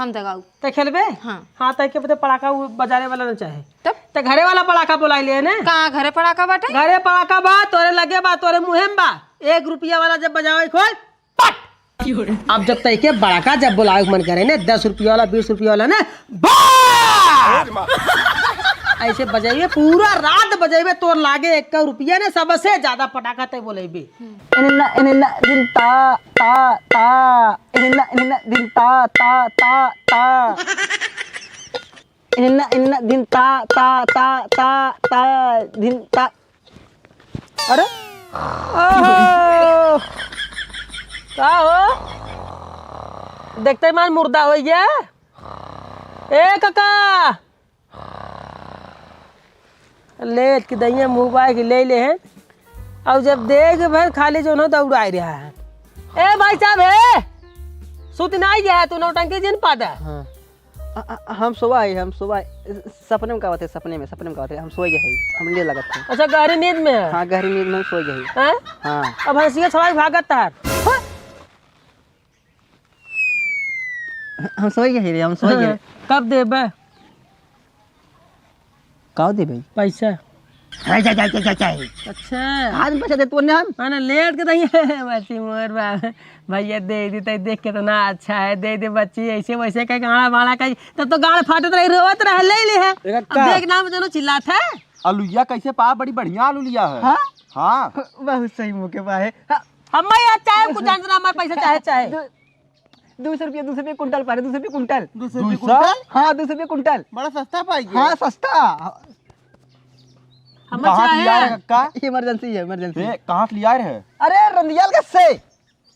हम दगाऊ ते खेलबे। हाँ तो के पता पड़ाका बजाने वाला न चाहे तब ते घरे वाला पड़ाका बुलाई ले ने। कहाँ घरे पड़ाका बाटे? घरे पड़ाका बा तोरे लगे बा तोरे मुँह में बा। 1 रुपया वाला जब बजावे खोल पट। अब जब तक के बड़ाका जब बुलाए मन करे ने 10 रुपया वाला 20 रुपया वाला ने ऐसे बजाइए पूरा रात बजाइए तोर लागे 1 रुपया ने सबसे ज्यादा पटाखा ते बोलेबे। इनना इनना दिन ता ता ता इनना इनना दिन ता ता ता ता इनना इनना दिन ता ता ता ता ता दिन ता। अरे का हो देखते ही मान मुर्दा हो गया। ए काका लेट के दहिया मुँह बाय के ले हैं और जब देख भर खाली जो न दौड़ा रहा है। ए भाई साहब है सुत नहीं गया तू नौटंकी जिन पाता। हाँ हम सुबह सपने में कहते सपने में कहते हम सो गए हम ले लगा था। अच्छा गहरी नींद में है। हाँ गहरी नींद में सो गए। हैं हाँ अब हंसिया छुड़ाई भागत तार। हम सो गए हम सो गए। कब देबे कब दे भाई पैसा? अच्छा आज पैसा दे तूने हम मैंने लेट के दही बच्ची मोर भैया दे दी तो देख के तो ना अच्छा है दे दे बच्ची ऐसे वैसे कहीं गाड़ा बाड़ा कहीं तब तो गाड़ फाटत रही रोवत रहे ले ली है। अब देख नाम जनो चिल्लात है। आलूया कैसे पा बड़ी बढ़िया आलू लिया है। हाँ हाँ बहुत सही मौके पा है। हम यार चाहे कुछ जानना हमारे पैसा चाहे 200 रुपये कुंटल पा रहे 200 रुपये कुंटल। 200? हाँ 200 रुपये कुंटल बड़ा सस्ता पाएगी। हाँ सस्ता। हम कहाँ से लिया है कक्का? इमरजेंसी है इमरजेंसी। कहाँ से लिया है? अरे रंदियाल का से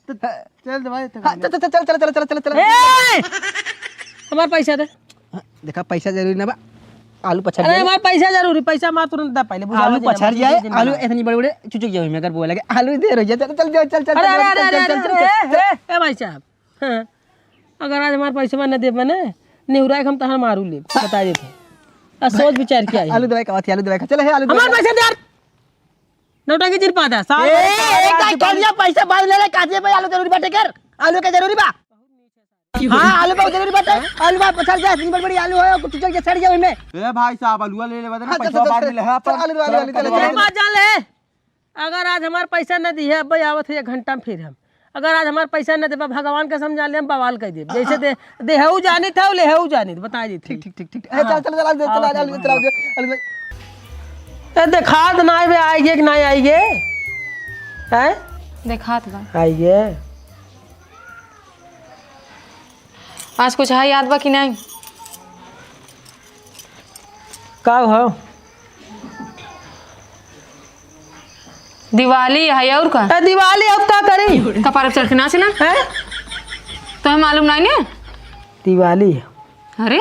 चल दवाई हाँ, चल चल चल चल चल चल चल हमारे पैसा दे। देखा पैसा जरूरी ना बा आलू पछड़ अरे हमारे पैसा जरूरी पैसा मार तुरंत दे पहले आलू पछड़ जाए आलू इतनी बड़े बड़े चुचुक जाए मैं अगर बोला आलू दे रही है चल चल चल चल चल अरे भाई साहब हाँ अगर आज हमारे पैसा न दे बने नेहुरा हम तहार मारू ले बता देते सोच विचार किया आलू दवाई का आलू दवाई का चल है आलू हमारे पैसे दे यार नौटंकी जिन पाता पैसा बाद ले ले काजे भाई आलू जरूरी बाटे कर आलू का जरूरी बा। हाँ आलू बहुत जरूरी बाटे आलू बा पछड़ जाए इतनी बड़ी आलू है चुचुक के सड़ जाए में। ए भाई साहब आलूआ ले ले बता ना पैसा बाद में ले है अपन आलू आलू जान ले अगर आज हमारे पैसा न दी है भाई आवत है 1 घंटा में फिर हम अगर आज हमारे पैसा न दे भगवान का समझा ले हम बवाल कर दे जैसे देहू जानी था लेहू जानी बता दी ठीक ठीक ठीक ठीक चल चल चल आलू चला देखात ना आइए कि नहीं आइए हैं देखात बा आइए आज कुछ है याद बा कि नहीं? कब हो दिवाली है और का दिवाली अब का करी कपार चढ़ के नाचना है तो हमें मालूम नहीं ने दिवाली है। अरे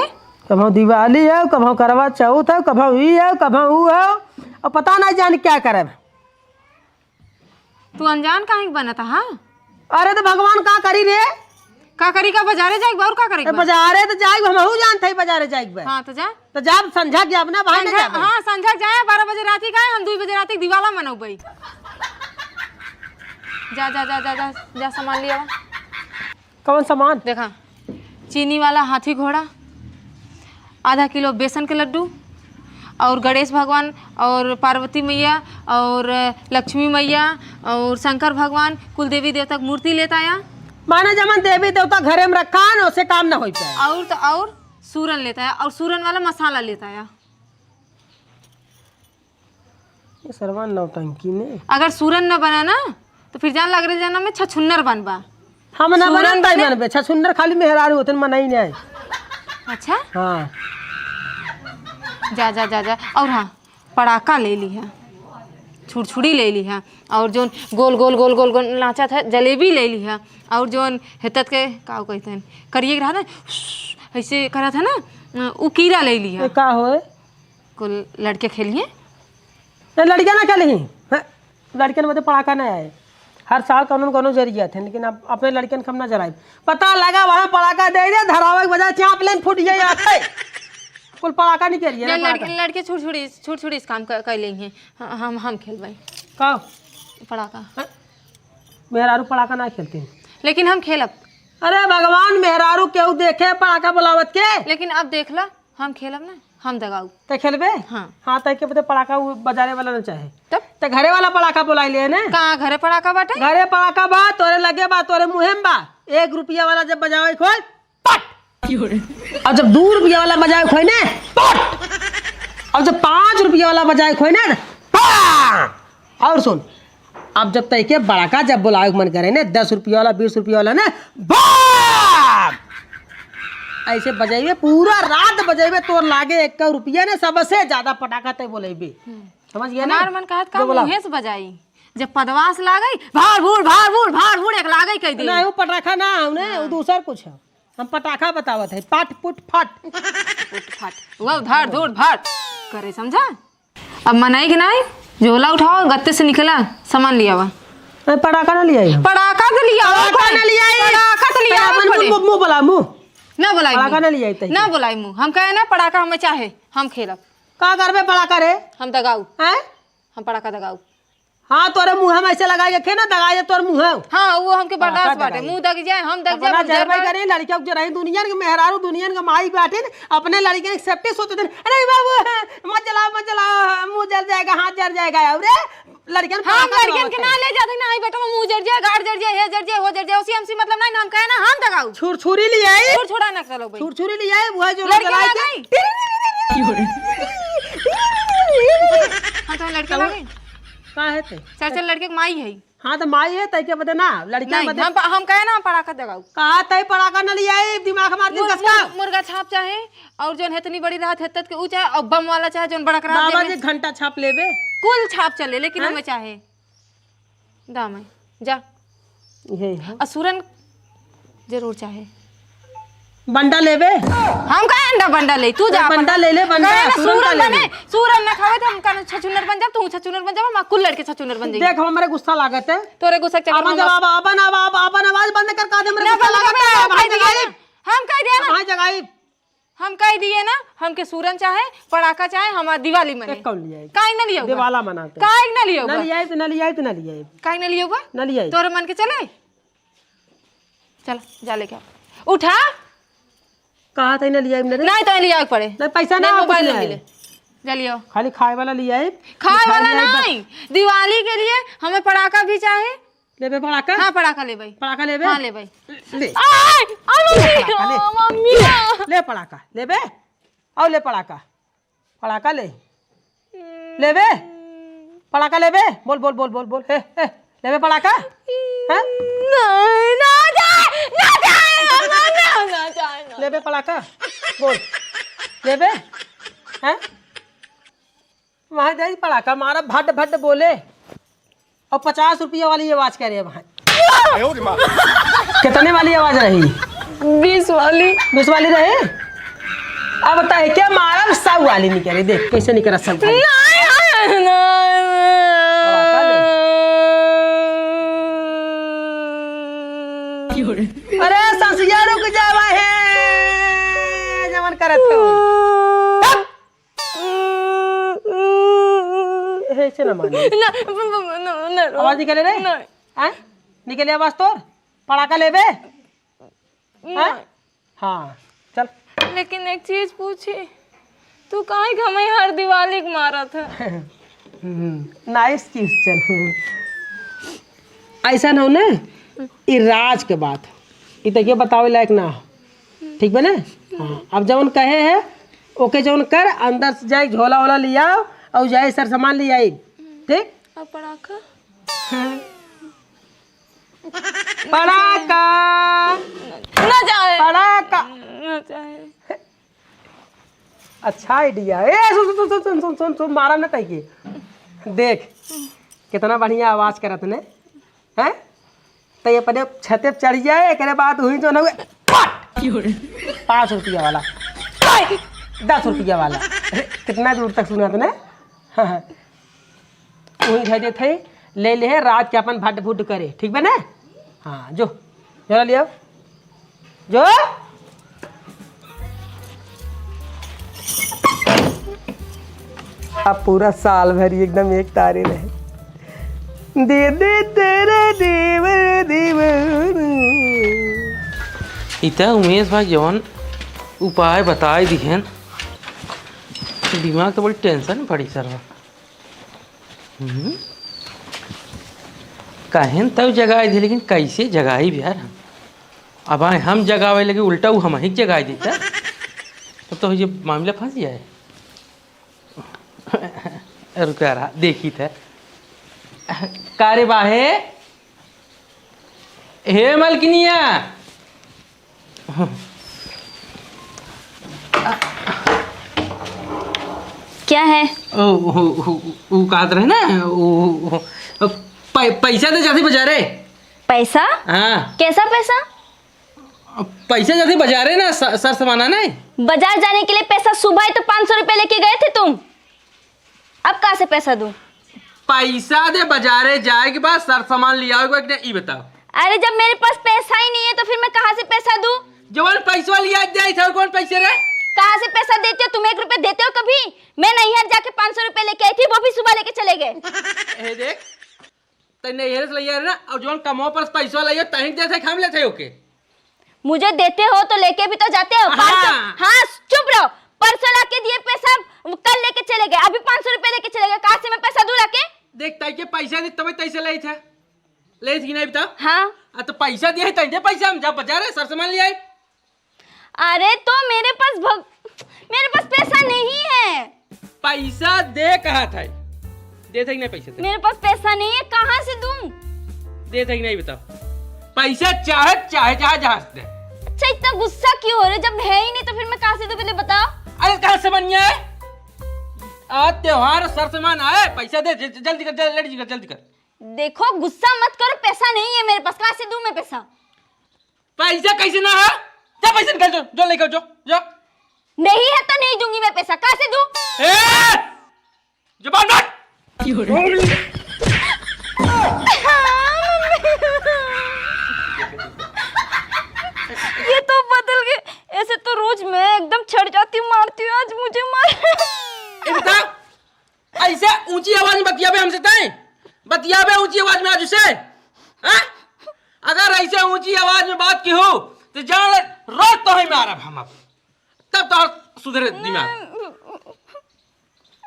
कभी दिवाली है कभी करवा चौथ है कभी ई है कभी वो है और पता नहीं जान क्या करे। तू अनजान काहे बना था? हाँ अरे तो भगवान का करी रे का करी का बाजारे जाए और का करेगा? बाजारे तो जाए हम जानते ही बाजारे जाए। हाँ तो जा तो जब संझा के अपना भाई संझा हाँ संझा जाए 12 बजे रात का हम 2 बजे रात दिवाला मनौबई। जा जा जा जा जा जा सामान लिया कौन सामान? देखा चीनी वाला हाथी घोड़ा आधा किलो बेसन के लड्डू और गणेश भगवान और पार्वती मैया और लक्ष्मी मैया और शंकर भगवान कुल देवी देवता की मूर्ति लेता आया। माना जमन देवी देवता घरे में रखा है ना उससे काम ना हो पाए। और तो और सूरन लेता है और सूरन वाला मसाला लेता है। ये सरवान नौटंकी ने अगर सूरन न बना ना तो फिर जान लग रही जाना में छछुन्नर बनबा। हम ना बने छछुन्नर खाली मेहरारू होते मना ही नहीं। अच्छा हाँ जा जा जा जा और हाँ पड़ाका ले ली है छुड़छुड़ी ले ली है और जो गोल गोल गोल गोल गोल नाचा था जलेबी ले ली है और जो हेतत के का कहते हैं करिए रहा था ऐसे करा था ना वो कीड़ा ले ली है। का हो कुल लड़के खेलिए लड़कियां ना खेली लड़कियन में तो पड़ाका नहीं आए हर साल कौन जरिया थे लेकिन अब अपने लड़कियन कम ना जराए पता लगा वहाँ पड़ाका दे दे धरावे वजह चाँप लेन फूट गई कुल पड़ाका नहीं करिए लड़के छुड़ छुड़ी इस काम कर लेंगे हम खेल भाई का पड़ाका मेहरारू पड़ाका ना खेलते हैं लेकिन हम खेलब अरे भगवान मेहरारू केहू देखे पड़ाका बुलावत के लेकिन अब देख ला हम खेलब ना, हम दगाऊ ते खेलबे। हाँ। हाँ तय के बते पड़ाका बजाने वाला न चाहे तब ते घरे वाला पड़ाका बुलाई ले ने। कहाँ घरे पड़ाका बाटे? घरे पड़ाका बा तोरे लगे बा तोरे मुहिम बा। 1 रुपया वाला जब बजावे खोल पट, और जब 2 रुपया वाला बजावे खोई ने पट, और जब 5 रुपया वाला बजावे खोई ने पा। और सुन, अब जब तय के बड़ाका जब बुलावे मन करे ने 10 रुपया वाला 20 रुपया वाला ने बाप ऐसे बजाइबे, पूरा रात बजाइबे, तोर लागे 1 रुपया ने सबसे ज्यादा पटाखा तय बोलेबे। समझ गया ना? हमार मन कहत का मुहे से बजाई, जब पदवास लागई भाड़ भूड़ एक लागई कह दी। नहीं वो पटाखा ना हमने वो दूसर कुछ है। हम पटाखा बतावत है पाट पुट फट फट वो धाड़ धूड़ भाड़ करे, समझा? अब मनाई कि नहीं, झोला उठाओ, गत्ते से निकला सामान लिया हुआ। पटाखा ना लिया पटाखा तो लिया हुआ, पटाखा ना लिया पटाखा तो लिया हुआ। मुंह बोला मुंह ना बुलाई पटाखा ना लिया ना बुलाई मुँह। हम कहे ना पटाखा हमें चाहे, हम खेलब। का करबे पटाखा रे? हम दगाऊ, हैं? हम पटाखा दगाऊ। हाँ तोरे मुंह में ऐसे लगाए के ना दगाए तोर मुंह। हाँ वो हमके बर्दाश्त बाटे, मुंह दग जाए हम दग अपना जाए। जरबाई करे लड़कियों जो रही दुनिया के मेहरारू दुनिया के माई बैठे अपने लड़के की सेफ्टी सोचते थे। अरे बाबू मत चलाओ मुंह जल जाएगा हाथ जल जाएगा। अरे लड़कियां हम लड़कियन के ना ले जाते ना, आई बेटा मुंह जर जाए गाड़ जर जाए हे जर जाए हो जर जाए, उसी हमसी मतलब नहीं। हम कहे ना हम दगाऊ। छुरछुरी ले आई, छोड़ा ना चलो भाई, छुरछुरी ले आई वो जो लड़के जलाए लगाई। हाँ तो लड़के लगे का है ते? चल लड़के की माई है। हाँ तो माई है तय के बदे ना लड़कियां नहीं बदे हम कहे ना हम पटाखा दगाऊ। कहा तय पटाखा न ले आई दिमाग मार दी कसका। मुर्गा छाप चाहे और जोन हेतनी बड़ी रात हेतत के ऊ चाहे, और बम वाला चाहे जोन बड़ा करा बाबा जी घंटा छाप लेबे कुल छाप चले, लेकिन हमें चाहे दाम है जा। यही है असुरन जरूर चाहे बंडा लेबे। हम का अंडा बंडा ले, तू जा बंडा ले ले बंडा सूरन बने। सूरन ना खावे तो हम का छचुनर बन जा, तू छचुनर बन जा, हम कुल लड़के छचुनर बन जाई। देख हमारे गुस्सा लागत है तोरे गुस्सा चक्कर अपन जवाब अपन आवाज बंद कर का दे मेरे गुस्सा लागत है। भाई जगाई हम कह दिया ना, भाई जगाई हम कह दिए ना, हमके सूरन चाहे पटाखा चाहे, हमार दिवाली मने। कौन लिया काहे ना लियो दिवाला मनाते काहे ना लियो न लिया तो न लिया तो न लिया काहे ना लियो न लिया तोरे मन के चले चल जा लेके उठा। कहा था न लिया मेरे नहीं तो लिया पड़े नहीं पैसा ना मोबाइल नहीं मिले, जा लियो। खाली खाए वाला लिया है खाए वाला नहीं, दिवाली के लिए हमें पटाखा भी चाहे। लेबे पटाखा। हाँ पटाखा ले भाई, पटाखा लेबे। हाँ ले भाई ले मम्मी ले पटाखा लेबे और ले पटाखा पटाखा ले लेबे पटाखा लेबे। बोल बोल बोल बोल बोल हे लेबे पटाखा हैं ना जाए ना जाए ना जाए लेबे पटाखा बोल लेबे हैं। वहाँ जाए पटाखा मारा भट भट बोले और 50 रुपया वाली आवाज कह रही है वहाँ। कितने वाली आवाज रही? 20 वाली 20 वाली रहे। अब बताए क्या मारा 100 वाली नहीं कह रही। देख कैसे नहीं करा 100 वाली। अरे ससिया रुक जावा है जमन करत है ऐसे ना माने आवाज निकले रे हैं निकले आवाज तोर पटाखा लेबे हैं। हाँ चल। लेकिन एक चीज पूछी, तू काहे हमें हर दिवाली के मारा था? Nice question. ऐसा ना हो ना ये राज के बात ये तक ये बतावे लायक ना हो, ठीक बा ना। हाँ अब जौन कहे है ओके जौन कर, अंदर से जाए झोला वोला लिया और जाए सर सामान ले आई ठीक। अब पटाखा पटाखा ना जाए पटाखा ना चाहे। अच्छा आइडिया है। सुन सुन सुन सुन सुन सुन सुन मारा ना तय की देख कितना बढ़िया आवाज करत ने हैं। तो ये पहले छते पे चढ़ जाए करे बात हुई जो ना 5 रुपया वाला 10 रुपया वाला। अरे कितना दूर तक सुना तूने। हाँ वही धैर्य थे ले ले रात के अपन भट भुट करे ठीक बे ना। हाँ जो जरा लिया जो अब पूरा साल भर एकदम एक तारे रहे। दे दे तेरे देवर देवर इतना उमेश भाई जवन उपाय बताए दिहन, दिमाग तो बड़ी टेंशन पड़ी सर। कहन तब जगाए दी, लेकिन कैसे जगाई भी यार। अब आए हम जगावे लगे, उल्टा वो हम ही जगाए देता, तब तो ये मामला फंस जाए। रुका रहा देखी था कारे बाहे हे मलकिनिया। क्या है? वो कहते रहे ना, पैसा तो जाती बाजारे। पैसा? हाँ कैसा पैसा? पैसा जाती बाजारे ना, सर सामान नहीं। बाजार जाने के लिए पैसा सुबह ही तो 500 रुपए लेके गए थे तुम, अब कहाँ से पैसा दूं? पैसा दे बाजारे जाए के बाद सर सामान ले आओगे कि नहीं, बताओ। अरे जब मेरे पास पैसा ही नहीं है तो फिर मैं कहाँ से पैसा दूं? जवान पैसा लिया जाए था, कौन पैसे रे? कहाँ से पैसा देते हो तुम? 1 रुपए देते हो कभी? मैं नैहर जाके 500 रुपए लेके आई थी, वो भी सुबह लेके चले गए। देख तने नैहर से लिया ना, और जवान कमो पर पैसा लियो तही जैसे हम लेते हो के। मुझे देते हो तो लेके भी तो जाते हो। हाँ चुप रहो। परसों लाके दिए पैसा, कल लेके चले गए, अभी 500 रुपए लेके चले गए। कहाँ से मैं पैसा दूं लाके? देख ताई के पैसा दे तब तैसे ले था, ले थी नहीं बताओ। हाँ तो पैसा दिया है तई पैसा हम जब बाजार सर सामान ले आए। अरे तो मेरे पास पैसा नहीं है। पैसा दे कहा था, दे थे नहीं पैसे थे? मेरे पास पैसा नहीं है, कहाँ से दूं? दे थे नहीं बताओ। पैसा चाहे जहाँ से दे। अच्छा इतना गुस्सा क्यों हो रहे? जब है ही नहीं तो फिर मैं कहाँ से दूं, पहले बताओ। अरे कहाँ से बन है? आज त्योहार सर सामान आए, पैसा दे जल्दी कर, जल्दी कर। देखो गुस्सा मत करो, पैसा नहीं है मेरे पास, कहाँ से दूं मैं पैसा? पैसा कैसे ना है? जा पैसा निकाल, जो लेकर जो नहीं है तो नहीं दूंगी मैं पैसा, कहाँ से दूं? जुबान मत। ये तो बदल गए, ऐसे तो रोज मैं एकदम छड़ जाती हूँ, मारती हूँ, आज मुझे मार। बता ऐसे ऊंची आवाज में बतिया हमसे तय, बतिया ऊंची आवाज में आज उसे। अगर ऐसे ऊंची आवाज में बात की हो तो जान ले रोज तो ही मारा हम अब, तब तो सुधरे दिमाग।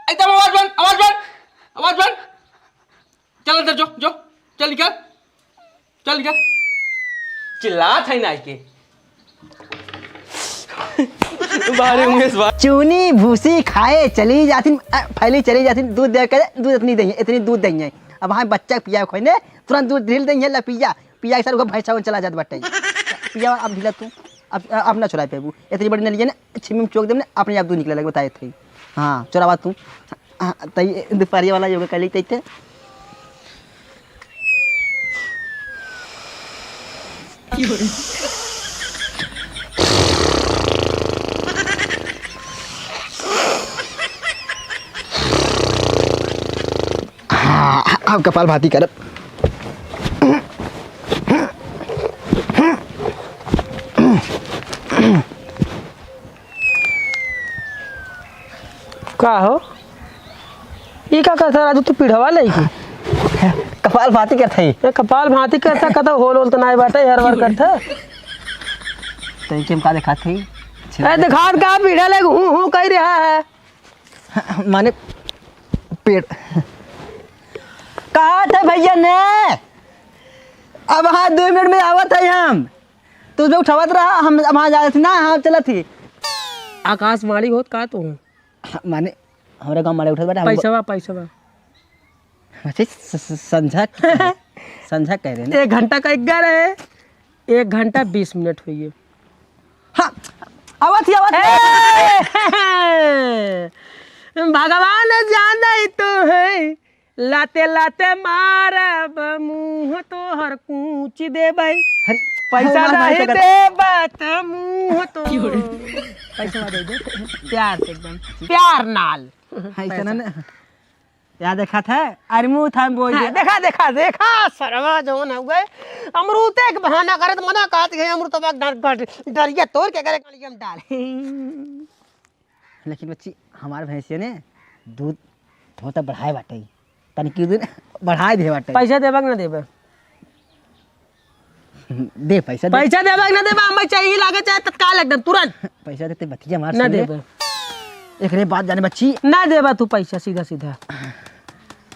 एकदम आवाज बंद। चल अंदर जो चल निकल। चिल्ला था ना के बारे उमेश बात। चूनी भूसी खाए चली जाती, फैली चली जाती, दूध दे कर दूध इतनी दूध देंगे। अब हाँ बच्चा पिया खोने तुरंत दूध ढील देंगे, ला पिया के साथ भैंसा चला जाता बट्टे पिया। अब ढीला तू अब ना चुरा पेबू, इतनी बड़ी नलिया ना छिमी में चौक दे अपने आप दूध निकले लगे, बताए थे। हाँ चुरा बात तू तई दोपहरिया वाला योगा कर ली थे। अब कपाल भाती कर। का हो ये का करता राजू? तू पीढ़वा ले कपाल भाती करता है। कपाल भाती करता कदा होल तो नहीं बाटे हर बार करता। तो इनके का देखा थी दिखात का पीढ़ा ले हूँ कह रहा है। माने पेड़ कहा था भैया ने, अब हाँ 2 मिनट में आवत है हम, तो जो उठावत रहा हम वहाँ जा रहे थे ना, हाँ चला थी। आकाशवाणी होत का तू? माने हमारे गाँव मारे उठा पैसा संझा कह रहे हैं 1 घंटा का 11 है, 1 घंटा 20 मिनट हुई है। हाँ आवत भगवान जाना ही तो है, लाते लाते मारब मुँह तो हर कूच दे भाई, पैसा नहीं दे बात मुँह तो पैसा दे दे प्यार से, एकदम प्यार नाल। याद देखा था अरमू था बोल देखा सरवा जवन हो गए अमरूते के बहाना करे तो मना कहत गए अमरूत डरिया तोड़ के करे कलियम डाल। लेकिन बच्ची हमारे भैंसिया ने दूध थोड़ा बढ़ाए बाटे, तनिक दूध बढ़ाए दे बाटे। पैसा देबक ना देबे? दे पैसा दे पैसा देबा ना देबा हमें चाहिए लागे चाहे तत्काल एकदम तुरंत पैसा देते बतिया मार ना सुन ले। देबा एकरे बात जाने बच्ची ना देबा तू पैसा सीधा सीधा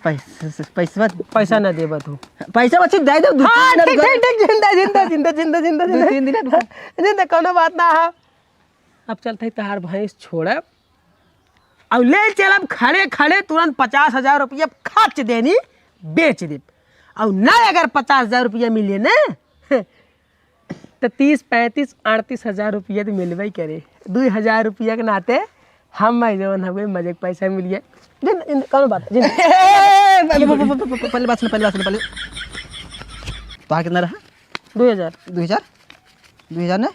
पैसा ना देबा तू पैसा बच्ची दे दो हाँ ठीक ठीक ठीक जिंदा जिंदा जिंदा जिंदा जिंदा दो तीन दिन जिंदा जिंदा कोनो बात ना है। अब चलते तहार भैंस छोड़ब अब ले चलब खड़े खड़े तुरंत 50,000 रुपया खर्च देनी बेच दे और ना अगर 50,000 रुपया मिले ना तो 30, 35, 38,000 रुपया तो मिलबे ही करे। 2,000 रुपया के नाते हम जवन हमें मजे के पैसा मिल गया कौन बात पहले बात सुन पहले तो कितना रहा 2,000 2000 ने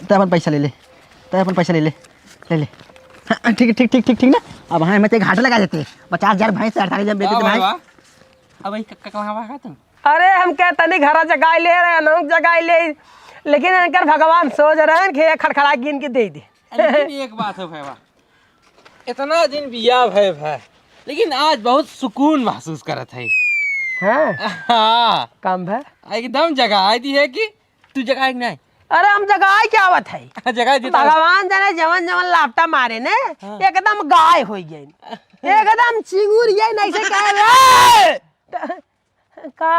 तो अपन पैसा ले ले ठीक ना। अब हाँ मैं घाटा लगा देते 50,000 भैंस 48,000 बेचते भैंस। अब वही कहाँ भागा तुम? अरे हम कहते नहीं घरा जगाए ले रहे नौक जगाए ले लेकिन इनकर भगवान सोच रहे हैं कि खड़खड़ा गिन के दे दे। लेकिन एक बात है भैया, इतना दिन बिया भाई लेकिन आज बहुत सुकून महसूस करत है। हाँ हाँ काम है एकदम जगह दी है कि तू जगह नहीं अरे हम जगाए क्या बात है जगह दी भगवान जाने जवन जवन लापटा मारे ने एकदम गाय हो गई एकदम चिंगूर ये नहीं से कहे का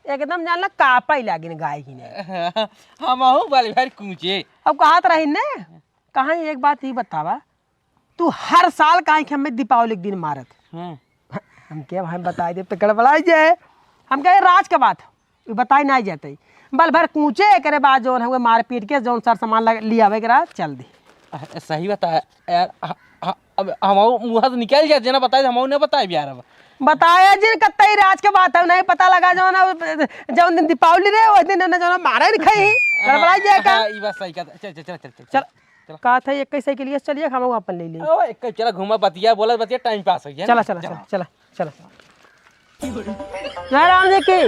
एकदम जान कापा ही लागिन गाय की ने हम आहू वाले भाई कूचे। अब कहात रही ने कहाँ एक बात ही बतावा तू हर साल कहीं के हमें दीपावली के दिन मारत हम क्या भाई बताई दे पकड़ बड़ाई जाए हम कहे राज के बात बताई नहीं जाते बल भर कूचे करे बाद जो हम मार पीट के जो सर सामान लिया आवे के चल दी। सही बता यार, अब हम मुँह से निकल जाते जना बताए हम ने बताए यार। अब बताया जिन कत्ते राज के बात है नहीं पता लगा जो ना जो दिन दीपावली रे उस दिन ना जो मारा नहीं खाई गड़बड़ा जाए का ई बात सही का। चल चल चल चल चल कहा था 21 के लिए चलिए हम अपन ले लिए ओ एक चला घुमा बतिया बोला बतिया टाइम पास हो गया। चला चला चला चला चला जय राम जी की।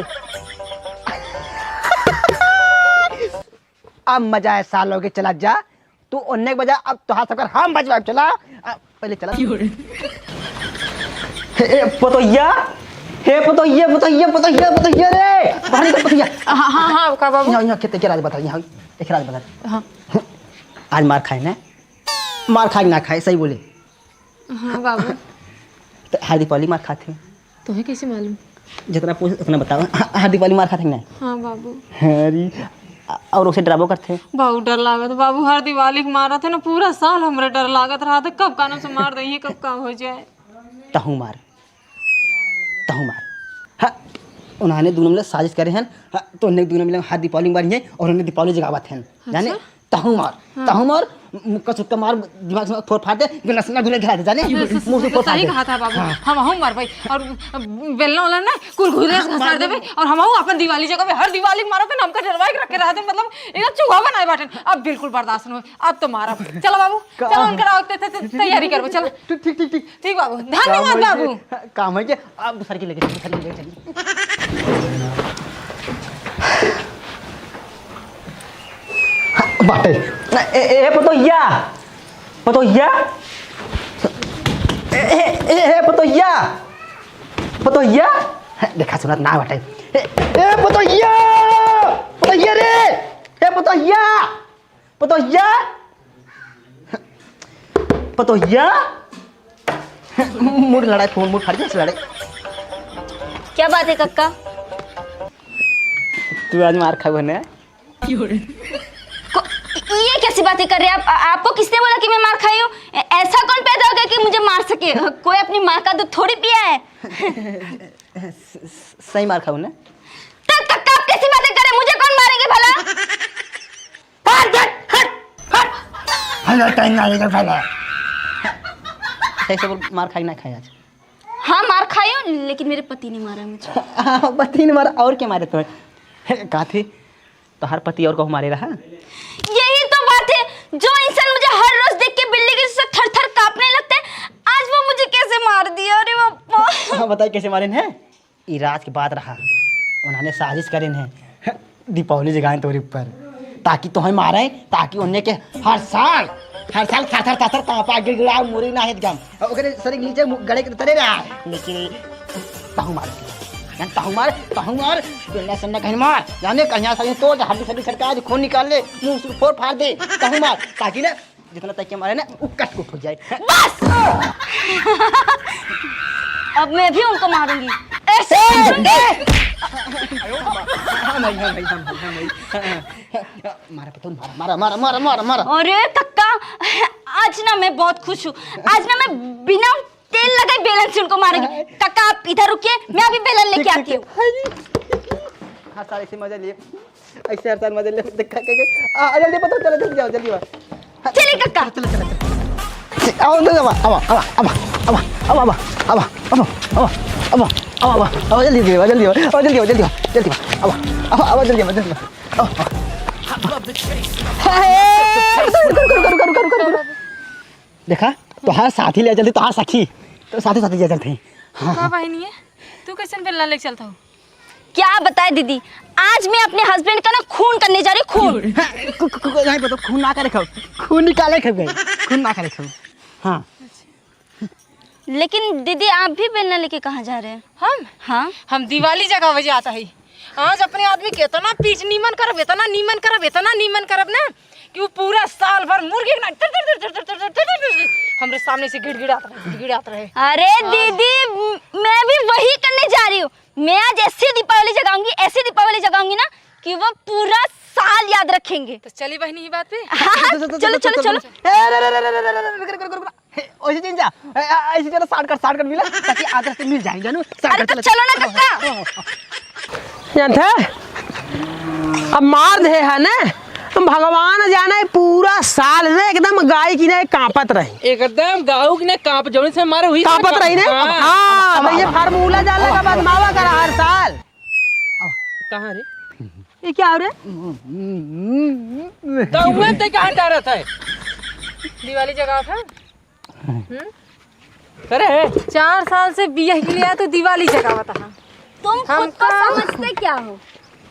अब मजा है साल हो गए चला जा तू उन्ने के बजा अब तो हाथ सबकर हम बजवा चला पहले चला पतोहिया रे बाहर निकल पतोहिया। हाँ का बाबू यहाँ खेते के राज बता यहाँ एक राज बता। हाँ आज मार खाए ना मार खाए ना खाए सही बोले। हाँ बाबू तो हर दीपावली मार खाते हैं तुम्हें कैसे मालूम? जितना पूछ उतना बताओ। हर दीपावली मार खाते हैं ना? हाँ बाबू अरे और उसे डराबो करते बहुत डर लागत बाबू हर दिवाली के मारा थे ना पूरा साल हमरा डर लागत रहा था कब कानों से मार दही कब काम हो जाए। तहु मार हाँ उन्होंने दोनों मिले साजिश करे हैं हाँ, तो उन्हें दोनों मिले हर दीपावली मारी है और उन्हें दीपावली जगावत हैं जाने तहु मार मुक्का सुक्का मार दिमाग से फोड़ फाटे नसना गुले खिला दे जाने मुंह से फोड़ सही कहा था बाबू हम हूँ मार भाई और बेलना वाला ना कुल घुले घसार देवे और हम हूँ अपन दिवाली जगह पे हर दिवाली मारो के नाम का डरवाई के रखे रहते मतलब एकदम चूहा बनाए बाटन अब बिल्कुल बर्दाश्त नहीं हुए अब तो मारा चलो बाबू चलो उनका तैयारी करो चलो ठीक बाबू धन्यवाद बाबू काम है कि आप दूसरे के लेके चलिए बाटे ए पतोहिया पतोहिया देखा सुनत ना बाटे ए पतोहिया रे ए पतोहिया मूड लड़ाई फोन मूड फाड़ दे लड़ाई। क्या बात है कक्का? तू आज मार खा बने ये कैसी बातें कर रहे हैं आप? आपको किसने बोला कि मैं मार खाई हूँ? ऐसा कौन पैदा हो गया कि मुझे मार सके? कोई अपनी माँ का दूध थोड़ी पिया है। सही मार खाऊ ना कक्का आप कैसी बातें कर रहे हैं? मुझे कौन मारेंगे भला? सही से बोल मार खाई ना खाई आज? हाँ मार खाई हूँ लेकिन मेरे पति ने मारा मुझे। पति ने मारा और क्या मारे तुम्हें? कहा थी तो हर पति और को मारे रहा। यही तो बात है जो इंसान मुझे हर रोज देख के बिल्ली के जैसे थर-थर कांपने लगता है आज वो मुझे कैसे मार दिया। अरे बापा हाँ बताइए कैसे मारे हैं? इराज के बाद रहा उन्होंने साजिश करे हैं दीपावली जगाएं तोरे ऊपर ताकि तुम्हें मारे ताकि उन्हें के हर साल थर कांपा गिड़गिड़ा मुरी ना है गम ओकरे सर नीचे गड़े के तरे रहा लेकिन ताहू मार कहूँ मार बेलना सन्ना कहीं मार जाने कहीं साले तो हड्डी सड्डी सरकार खून निकाल ले मुंह से फोड़ फाड़ दे कहूँ मार ताकि ना जितना तक के मारे ना वो कट को फूट जाए। बस अब मैं भी उनको मारूंगी ऐसे मारूंगी। मारा पतन मारा मारा मारा मारा मारा। अरे कक्का आज ना मैं बहुत खुश हूँ। आज ना मैं बिना तेल लगाए बेलन से उनको मारूंगी। कक्का आप इधर रुकिए, मैं अभी बेलन लेके आती हूँ। हाँ सारे से मजा लिए ऐसे हर साल मजा ले देखा के जल्दी पता चलो जल्दी जाओ जल्दी चलिए कक्का। चलो चलो चलो आओ जल्दी आओ जल्दी देखा तो हाँ साथी ले जल्दी तो हाँ सखी तो साथी साथी ले चलते हैं। का बहनी है तू कैसे बेलना लेके चलता हूँ? क्या बताए दीदी, आज मैं अपने हस्बैंड का ना खून करने जा रही हूँ। खून नहीं पता खून ना करे खाओ खून निकाले खाओ खून ना करे खाओ। हाँ लेकिन दीदी आप भी बेलना लेके कहाँ जा रहे हैं? हम हाँ हम दिवाली जगह बजे आता है। आज अपने आदमी के इतना पीछ नीमन करब इतना नीमन करब ना कि वो पूरा साल भर मुर्गी ना हमरे सामने से गिड़गिड़ाता रहे। अरे दीदी मैं भी वही करने जा रही हूँ। मैं आज ऐसी दीपावली जगाऊंगी ना कि वो पूरा साल याद रखेंगे। तो चली बहनी ही बात पे। हाँ, चलो चलो चलो। ऐसे चीज जा ऐसे चलो साठ कर मिला ताकि आदर से मिल जाए जानू। अरे तो चलो ना कक्का। जानते अब मार दे है ना भगवान जाने पूरा साल में एकदम गाय की ना कांपत रही एकदम गाँव की ना कांप जौन से मारे हुई कांपत रही ने। हाँ तो ये फार्मूला डालने का बाद मावा करा हर साल। कहाँ रे ये क्या हो रे? गाँव में कहाँ जा रहा था? दिवाली जगह था। अरे 4 साल से बिया के लिए तो दिवाली जगह बता। तुम खुद को समझते क्या हो?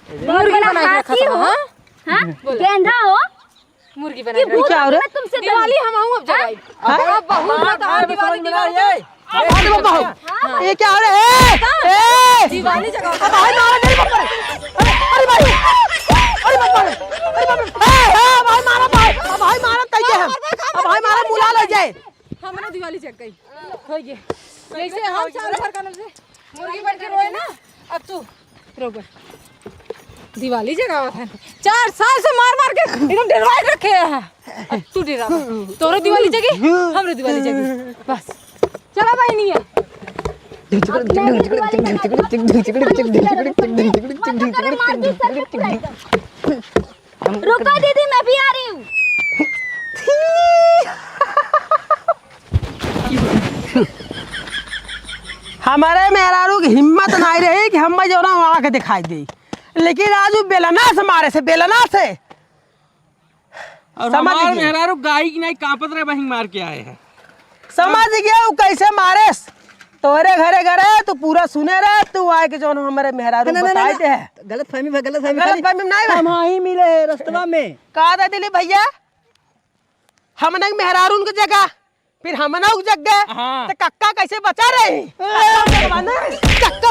मुर्गी बना के रखा हाथी था। हो? हाँ? हाँ? गेंधा हो? मुर्गी बना के क्या हो रे? मैं तुमसे दिवाली हम आऊं अब जगाई। अब बहुत बता दिवाली ये क्या हो रे? ए दिवाली जगह अब भाई मारा मेरे बाप रे। अरे भाई अरे बाप रे अरे बाप रे भाई मारा भाई मारा कैसे हम अब भाई मारा बुला ले जाए। हमने दिवाली जग गई हो गए जैसे हम साल भर करने से मुर्गी बन के रोए ना। अब तू रोक दिवाली जगह था 4 साल से मार के एकदम डरवाए रखे हैं। अब तू डरा तोरो दिवाली जगी हमरे दिवाली जगी बस चला भाई नहीं है। रुको दीदी मैं भी आ रही हूँ। हमारे मेहरारू की हिम्मत नहीं रही कि हम जो ना आके दिखाई दी, लेकिन आज वो बेलना से मारे से बेलना से और समझ हमारे गए। मेहरारू गाय की नहीं कांपत रहे वहीं मार के आए हैं। समझ गया वो कैसे मारे तोरे घरे घरे तो पूरा सुने रहे तू आए के जो हमारे मेहरारू बताए थे। गलत फहमी गलत फहमी नहीं हम ही मिले रास्ता में कहा था दिली भैया हमने मेहरारू उनकी जगह फिर हम ना जग गए हाँ। तो कक्का कैसे बचा रहे कक्का